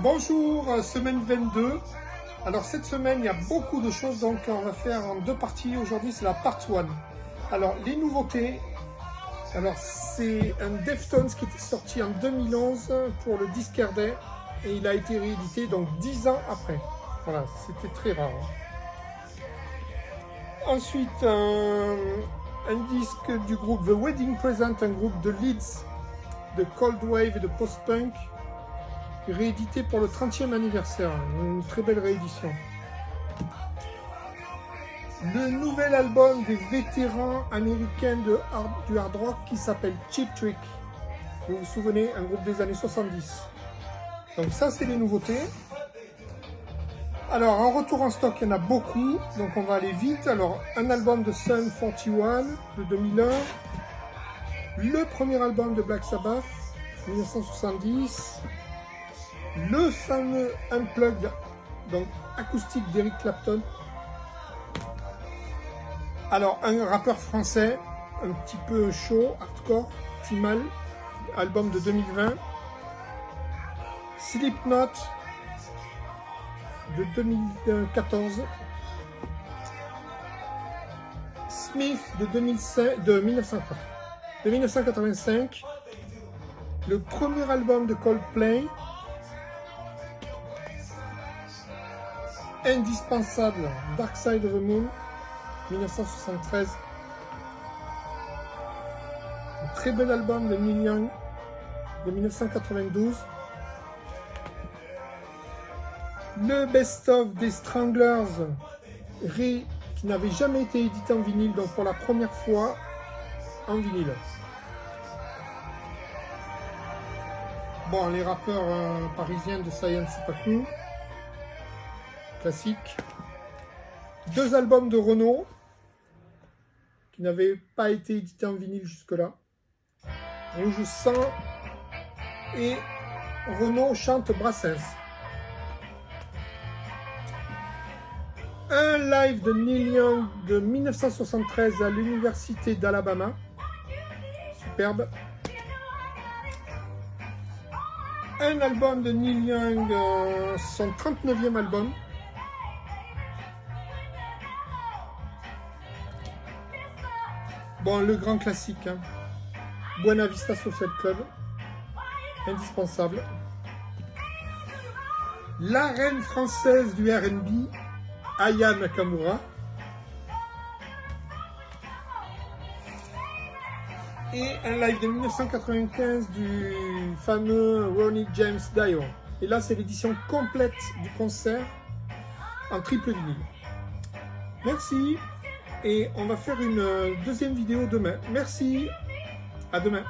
Bonjour, semaine 22. Alors cette semaine, il y a beaucoup de choses, donc on va faire en deux parties. Aujourd'hui, c'est la part 1. Alors les nouveautés, alors c'est un Deftones qui était sorti en 2011 pour le Discard Day et il a été réédité donc 10 ans après. Voilà, c'était très rare. Ensuite, un disque du groupe The Wedding Present, un groupe de Leeds, de Cold Wave et de post-punk, réédité pour le 30e anniversaire, une très belle réédition. Le nouvel album des vétérans américains du hard rock qui s'appelle Cheap Trick. Vous vous souvenez, un groupe des années 70. Donc ça, c'est les nouveautés. Alors, en retour en stock, il y en a beaucoup, donc on va aller vite. Alors, un album de Sum 41 de 2001. Le premier album de Black Sabbath, 1970. Le fameux Unplugged, donc acoustique d'Eric Clapton. Alors, un rappeur français, un petit peu chaud, hardcore, Timal, album de 2020. Slipknot de 2014. Smith de 1985. Le premier album de Coldplay. Indispensable, Dark Side of the Moon, 1973. Un très bel album de Neil Young, de 1992. Le best-of des Stranglers, qui n'avait jamais été édité en vinyle, donc pour la première fois en vinyle. Bon, les rappeurs parisiens de Science Paku, classique. Deux albums de Renaud qui n'avaient pas été édités en vinyle jusque-là. Rouge Sang et Renaud chante Brassens. Un live de Neil Young de 1973 à l'université d'Alabama. Superbe. Un album de Neil Young, son 39e album. Bon, le grand classique, hein. Buena Vista Social Club, indispensable. La reine française du R&B, Aya Nakamura. Et un live de 1995 du fameux Ronnie James Dio. Et là, c'est l'édition complète du concert en triple vinyle. Merci. Et on va faire une deuxième vidéo demain. Merci. À demain.